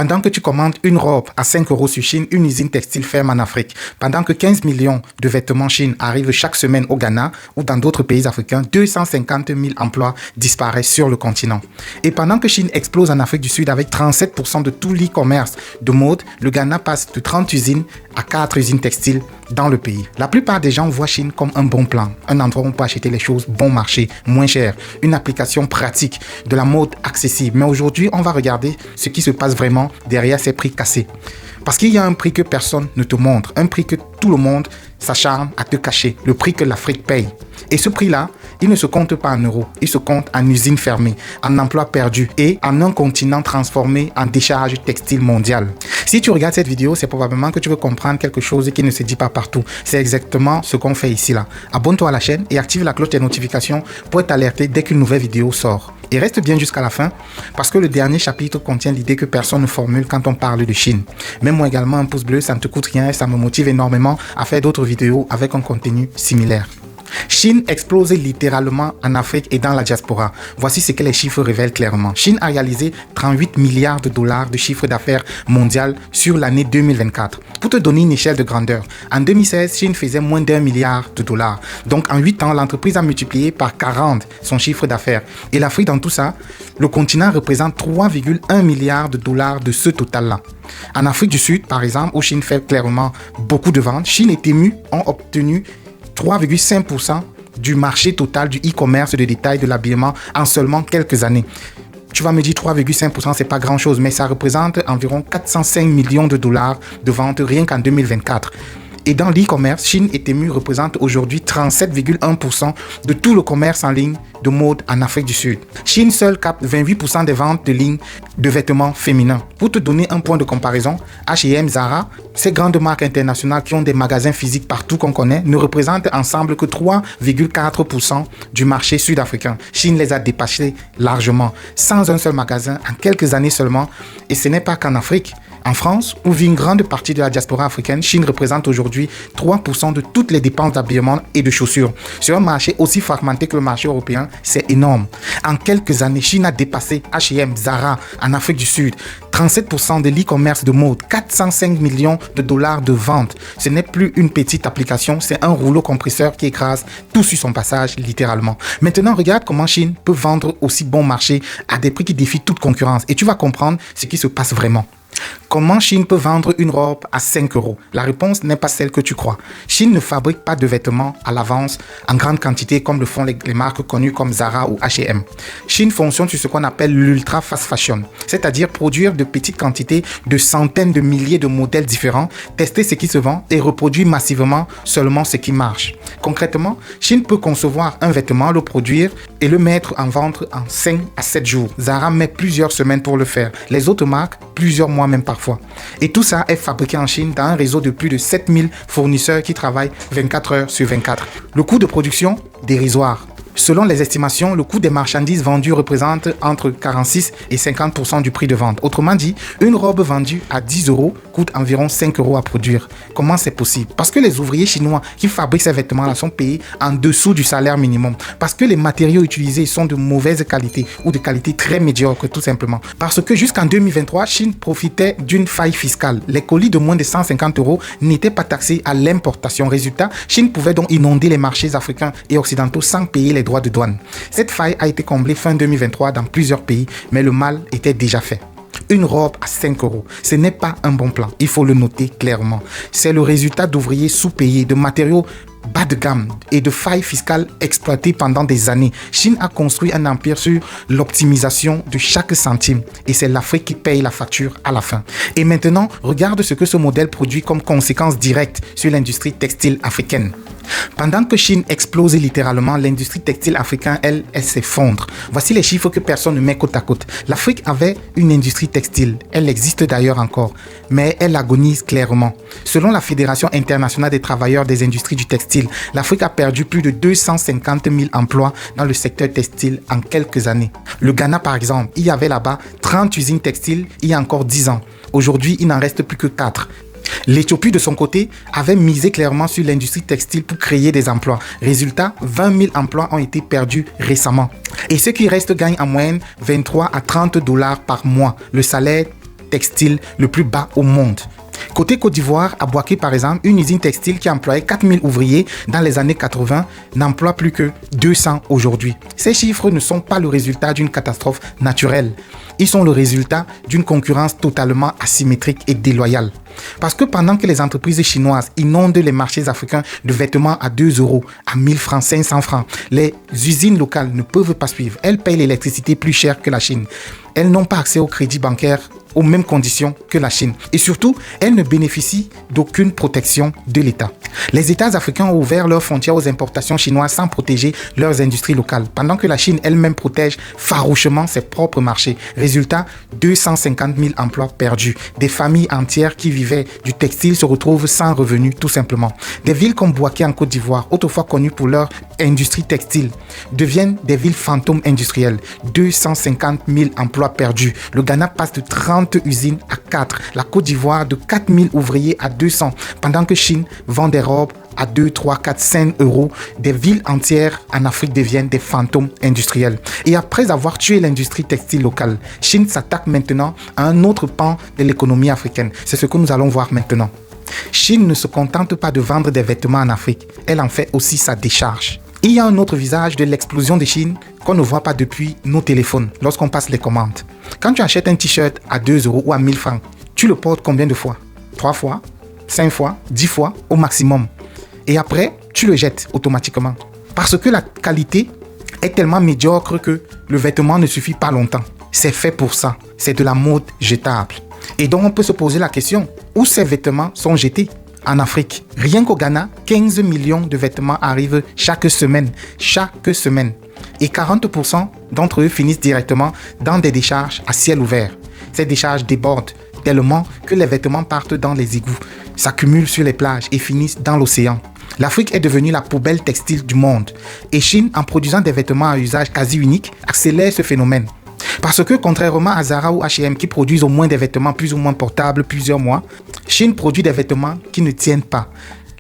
Pendant que tu commandes une robe à 5 € sur Chine, une usine textile ferme en Afrique. Pendant que 15 millions de vêtements Chine arrivent chaque semaine au Ghana ou dans d'autres pays africains, 250 000 emplois disparaissent sur le continent. Et pendant que Chine explose en Afrique du Sud avec 37% de tout l'e-commerce de mode, le Ghana passe de 30 usines à 4 usines textiles dans le pays. La plupart des gens voient Chine comme un bon plan, un endroit où on peut acheter les choses bon marché, moins cher, une application pratique, de la mode accessible. Mais aujourd'hui, on va regarder ce qui se passe vraiment derrière ces prix cassés. Parce qu'il y a un prix que personne ne te montre, un prix que tout le monde s'acharne à te cacher, le prix que l'Afrique paye. Et ce prix-là, il ne se compte pas en euros, il se compte en usines fermées, en emplois perdus et en un continent transformé en décharge textile mondiale. Si tu regardes cette vidéo, c'est probablement que tu veux comprendre quelque chose qui ne se dit pas partout. C'est exactement ce qu'on fait ici là. Abonne-toi à la chaîne et active la cloche des notifications pour être alerté dès qu'une nouvelle vidéo sort. Et reste bien jusqu'à la fin parce que le dernier chapitre contient l'idée que personne ne formule quand on parle de Chine. Mets-moi également un pouce bleu, ça ne te coûte rien et ça me motive énormément à faire d'autres vidéos avec un contenu similaire. Chine explose littéralement en Afrique et dans la diaspora. Voici ce que les chiffres révèlent clairement. Chine a réalisé 38 milliards de dollars de chiffre d'affaires mondial sur l'année 2024. Pour te donner une échelle de grandeur, en 2016, Chine faisait moins d'1 milliard de dollars. Donc en 8 ans, l'entreprise a multiplié par 40 son chiffre d'affaires. Et l'Afrique dans tout ça, le continent représente 3,1 milliards de dollars de ce total-là. En Afrique du Sud, par exemple, où Chine fait clairement beaucoup de ventes, Chine et Temu ont obtenu 3,5% du marché total du e-commerce de détail de l'habillement en seulement quelques années. Tu vas me dire 3,5%, c'est pas grand chose, mais ça représente environ 405 millions de dollars de ventes rien qu'en 2024. Et dans l'e-commerce, Chine et Temu représentent aujourd'hui 37,1% de tout le commerce en ligne de mode en Afrique du Sud. Chine seul capte 28% des ventes de ligne de vêtements féminins. Pour te donner un point de comparaison, H&M, Zara, ces grandes marques internationales qui ont des magasins physiques partout qu'on connaît, ne représentent ensemble que 3,4% du marché sud-africain. Chine les a dépassés largement, sans un seul magasin, en quelques années seulement. Et ce n'est pas qu'en Afrique. En France, où vit une grande partie de la diaspora africaine, Chine représente aujourd'hui 3% de toutes les dépenses d'habillement et de chaussures. Sur un marché aussi fragmenté que le marché européen, c'est énorme. En quelques années, Chine a dépassé H&M, Zara en Afrique du Sud. 37% de l'e-commerce de mode, 405 millions de dollars de ventes. Ce n'est plus une petite application, c'est un rouleau compresseur qui écrase tout sur son passage, littéralement. Maintenant, regarde comment Chine peut vendre aussi bon marché à des prix qui défient toute concurrence. Et tu vas comprendre ce qui se passe vraiment. Comment Chine peut vendre une robe à 5 €? La réponse n'est pas celle que tu crois. Chine ne fabrique pas de vêtements à l'avance en grande quantité comme le font les marques connues comme Zara ou H&M. Chine fonctionne sur ce qu'on appelle l'ultra fast fashion, c'est-à-dire produire de petites quantités de centaines de milliers de modèles différents, tester ce qui se vend et reproduire massivement seulement ce qui marche. Concrètement, Chine peut concevoir un vêtement, le produire et le mettre en vente en 5 à 7 jours. Zara met plusieurs semaines pour le faire. Les autres marques, plusieurs mois même parfois. Et tout ça est fabriqué en Chine dans un réseau de plus de 7000 fournisseurs qui travaillent 24 heures sur 24. Le coût de production, dérisoire. Selon les estimations, le coût des marchandises vendues représente entre 46 et 50% du prix de vente. Autrement dit, une robe vendue à 10 € coûte environ 5 € à produire. Comment c'est possible? Parce que les ouvriers chinois qui fabriquent ces vêtements-là sont payés en dessous du salaire minimum. Parce que les matériaux utilisés sont de mauvaise qualité ou de qualité très médiocre, tout simplement. Parce que jusqu'en 2023, Chine profitait d'une faille fiscale. Les colis de moins de 150 € n'étaient pas taxés à l'importation. Résultat, Chine pouvait donc inonder les marchés africains et occidentaux sans payer les droits de douane. Cette faille a été comblée fin 2023 dans plusieurs pays, mais le mal était déjà fait. Une robe à 5 €, ce n'est pas un bon plan, il faut le noter clairement. C'est le résultat d'ouvriers sous-payés, de matériaux bas de gamme et de failles fiscales exploitées pendant des années. Chine a construit un empire sur l'optimisation de chaque centime et c'est l'Afrique qui paye la facture à la fin. Et maintenant, regarde ce que ce modèle produit comme conséquence directe sur l'industrie textile africaine. Pendant que Chine explose littéralement, l'industrie textile africaine, elle s'effondre. Voici les chiffres que personne ne met côte à côte. L'Afrique avait une industrie textile. Elle existe d'ailleurs encore, mais elle agonise clairement. Selon la Fédération internationale des travailleurs des industries du textile, l'Afrique a perdu plus de 250 000 emplois dans le secteur textile en quelques années. Le Ghana, par exemple, il y avait là-bas 30 usines textiles il y a encore 10 ans. Aujourd'hui, il n'en reste plus que 4. L'Éthiopie, de son côté, avait misé clairement sur l'industrie textile pour créer des emplois. Résultat, 20 000 emplois ont été perdus récemment. Et ceux qui restent gagnent en moyenne 23 à 30 $ par mois. Le salaire textile le plus bas au monde. Côté Côte d'Ivoire, à Boaké par exemple, une usine textile qui employait 4000 ouvriers dans les années 80 n'emploie plus que 200 aujourd'hui. Ces chiffres ne sont pas le résultat d'une catastrophe naturelle. Ils sont le résultat d'une concurrence totalement asymétrique et déloyale. Parce que pendant que les entreprises chinoises inondent les marchés africains de vêtements à 2 euros, à 1000 francs, 500 francs, les usines locales ne peuvent pas suivre. Elles payent l'électricité plus cher que la Chine. Elles n'ont pas accès au crédit bancaire aux mêmes conditions que la Chine. Et surtout, elles ne bénéficient d'aucune protection de l'État. Les États africains ont ouvert leurs frontières aux importations chinoises sans protéger leurs industries locales, pendant que la Chine elle-même protège farouchement ses propres marchés. Résultat, 250 000 emplois perdus. Des familles entières qui vivaient du textile se retrouvent sans revenus, tout simplement. Des villes comme Boaké en Côte d'Ivoire, autrefois connues pour leur industrie textile, deviennent des villes fantômes industrielles. 250 000 emplois perdus. Le Ghana passe de 30 usines à 4. La Côte d'Ivoire de 4 000 ouvriers à 200. Pendant que Chine vend des robes à 2, 3, 4, 5 euros, des villes entières en Afrique deviennent des fantômes industriels. Et après avoir tué l'industrie textile locale, Chine s'attaque maintenant à un autre pan de l'économie africaine. C'est ce que nous allons voir maintenant. Chine ne se contente pas de vendre des vêtements en Afrique, elle en fait aussi sa décharge. Il y a un autre visage de l'explosion de Chine qu'on ne voit pas depuis nos téléphones lorsqu'on passe les commandes. Quand tu achètes un t-shirt à 2 euros ou à 1000 francs, tu le portes combien de fois? 3 fois, 5 fois, 10 fois au maximum. Et après, tu le jettes automatiquement. Parce que la qualité est tellement médiocre que le vêtement ne suffit pas longtemps. C'est fait pour ça. C'est de la mode jetable. Et donc on peut se poser la question, où ces vêtements sont jetés? En Afrique, rien qu'au Ghana, 15 millions de vêtements arrivent chaque semaine. Chaque semaine. Et 40% d'entre eux finissent directement dans des décharges à ciel ouvert. Ces décharges débordent tellement que les vêtements partent dans les égouts, s'accumulent sur les plages et finissent dans l'océan. L'Afrique est devenue la poubelle textile du monde. Et Chine, en produisant des vêtements à usage quasi unique, accélère ce phénomène. Parce que contrairement à Zara ou H&M qui produisent au moins des vêtements plus ou moins portables plusieurs mois, Chine produit des vêtements qui ne tiennent pas.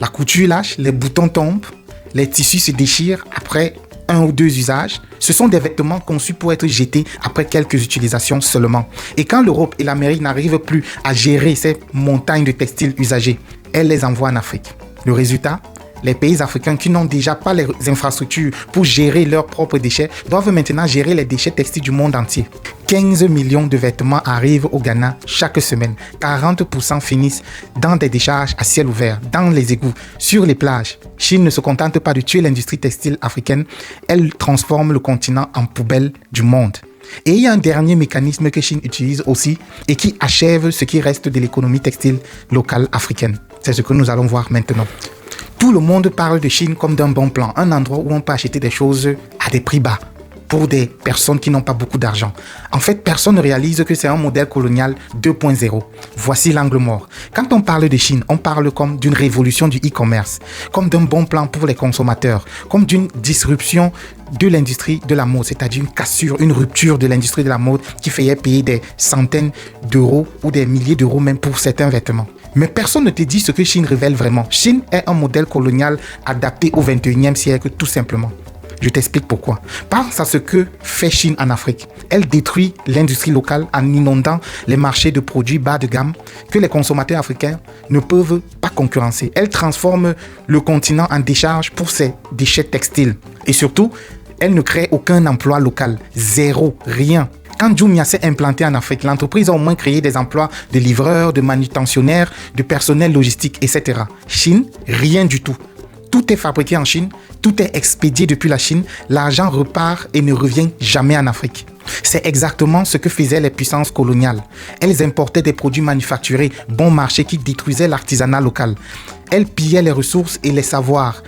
La couture lâche, les boutons tombent, les tissus se déchirent après 1 ou 2 usages. Ce sont des vêtements conçus pour être jetés après quelques utilisations seulement. Et quand l'Europe et l'Amérique n'arrivent plus à gérer ces montagnes de textiles usagés, elles les envoient en Afrique. Le résultat ? Les pays africains qui n'ont déjà pas les infrastructures pour gérer leurs propres déchets doivent maintenant gérer les déchets textiles du monde entier. 15 millions de vêtements arrivent au Ghana chaque semaine. 40% finissent dans des décharges à ciel ouvert, dans les égouts, sur les plages. Chine ne se contente pas de tuer l'industrie textile africaine, elle transforme le continent en poubelle du monde. Et il y a un dernier mécanisme que Chine utilise aussi et qui achève ce qui reste de l'économie textile locale africaine. C'est ce que nous allons voir maintenant. Tout le monde parle de Chine comme d'un bon plan, un endroit où on peut acheter des choses à des prix bas pour des personnes qui n'ont pas beaucoup d'argent. En fait, personne ne réalise que c'est un modèle colonial 2.0. Voici l'angle mort. Quand on parle de Chine, on parle comme d'une révolution du e-commerce, comme d'un bon plan pour les consommateurs, comme d'une disruption de l'industrie de la mode, c'est-à-dire une cassure, une rupture de l'industrie de la mode qui faisait payer des centaines d'euros ou des milliers d'euros même pour certains vêtements. Mais personne ne te dit ce que Chine révèle vraiment. Chine est un modèle colonial adapté au 21e siècle, tout simplement. Je t'explique pourquoi. Pense à ce que fait Chine en Afrique. Elle détruit l'industrie locale en inondant les marchés de produits bas de gamme que les consommateurs africains ne peuvent pas concurrencer. Elle transforme le continent en décharge pour ses déchets textiles. Et surtout, elle ne crée aucun emploi local. Zéro, rien. Quand Jumia s'est implanté en Afrique, l'entreprise a au moins créé des emplois de livreurs, de manutentionnaires, de personnel logistique, etc. Chine, rien du tout. Tout est fabriqué en Chine, tout est expédié depuis la Chine, l'argent repart et ne revient jamais en Afrique. C'est exactement ce que faisaient les puissances coloniales. Elles importaient des produits manufacturés, bon marché qui détruisaient l'artisanat local. Elles pillaient les ressources et les savoirs.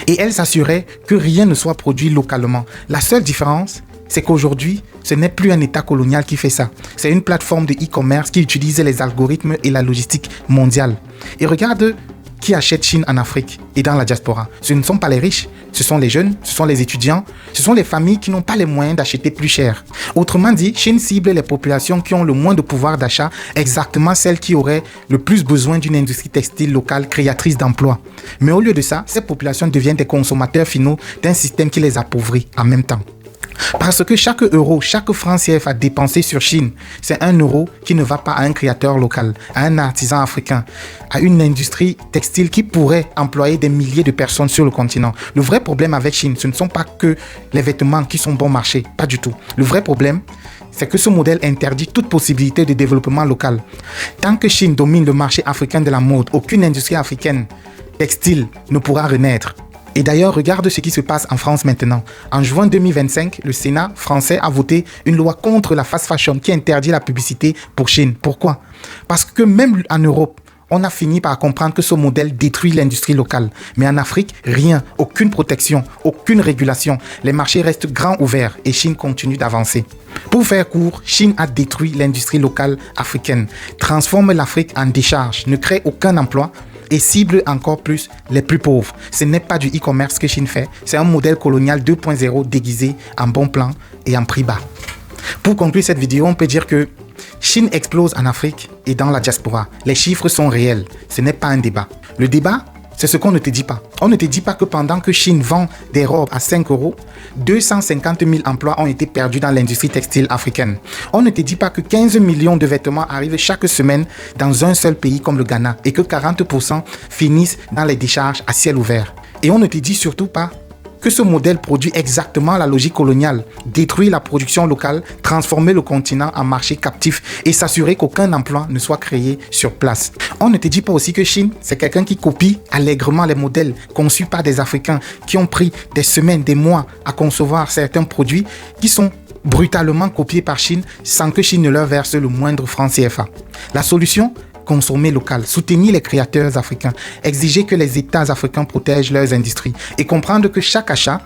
Et elles s'assuraient que rien ne soit produit localement. La seule différence, c'est qu'aujourd'hui, ce n'est plus un État colonial qui fait ça. C'est une plateforme de e-commerce qui utilise les algorithmes et la logistique mondiale. Et regarde qui achète Chine en Afrique et dans la diaspora. Ce ne sont pas les riches, ce sont les jeunes, ce sont les étudiants, ce sont les familles qui n'ont pas les moyens d'acheter plus cher. Autrement dit, Chine cible les populations qui ont le moins de pouvoir d'achat, exactement celles qui auraient le plus besoin d'une industrie textile locale créatrice d'emplois. Mais au lieu de ça, ces populations deviennent des consommateurs finaux d'un système qui les appauvrit en même temps. Parce que chaque euro, chaque franc CFA dépensé sur Chine, c'est un euro qui ne va pas à un créateur local, à un artisan africain, à une industrie textile qui pourrait employer des milliers de personnes sur le continent. Le vrai problème avec Chine, ce ne sont pas que les vêtements qui sont bon marché, pas du tout. Le vrai problème, c'est que ce modèle interdit toute possibilité de développement local. Tant que Chine domine le marché africain de la mode, aucune industrie africaine textile ne pourra renaître. Et d'ailleurs, regarde ce qui se passe en France maintenant. En juin 2025, le Sénat français a voté une loi contre la fast fashion qui interdit la publicité pour Chine. Pourquoi? Parce que même en Europe, on a fini par comprendre que ce modèle détruit l'industrie locale. Mais en Afrique, rien, aucune protection, aucune régulation. Les marchés restent grands ouverts et Chine continue d'avancer. Pour faire court, Chine a détruit l'industrie locale africaine, transforme l'Afrique en décharge, ne crée aucun emploi et cible encore plus les plus pauvres. Ce n'est pas du e-commerce que Chine fait, c'est un modèle colonial 2.0 déguisé en bon plan et en prix bas. Pour conclure cette vidéo, on peut dire que Chine explose en Afrique et dans la diaspora. Les chiffres sont réels, ce n'est pas un débat. Le débat, c'est ce qu'on ne te dit pas. On ne te dit pas que pendant que Chine vend des robes à 5 euros, 250 000 emplois ont été perdus dans l'industrie textile africaine. On ne te dit pas que 15 millions de vêtements arrivent chaque semaine dans un seul pays comme le Ghana et que 40% finissent dans les décharges à ciel ouvert. Et on ne te dit surtout pas que ce modèle produit exactement la logique coloniale, détruire la production locale, transformer le continent en marché captif et s'assurer qu'aucun emploi ne soit créé sur place. On ne te dit pas aussi que Chine, c'est quelqu'un qui copie allègrement les modèles conçus par des Africains qui ont pris des semaines, des mois à concevoir certains produits qui sont brutalement copiés par Chine sans que Chine ne leur verse le moindre franc CFA. La solution ? Consommer local, soutenir les créateurs africains, exiger que les États africains protègent leurs industries et comprendre que chaque achat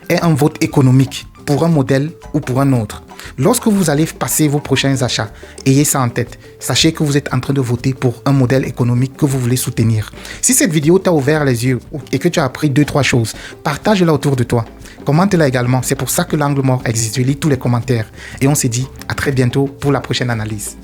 est un vote économique pour un modèle ou pour un autre. Lorsque vous allez passer vos prochains achats, ayez ça en tête. Sachez que vous êtes en train de voter pour un modèle économique que vous voulez soutenir. Si cette vidéo t'a ouvert les yeux et que tu as appris 2-3 choses, partage-la autour de toi. Commente-la également, c'est pour ça que l'angle mort existe. Je lis tous les commentaires. Et on se dit à très bientôt pour la prochaine analyse.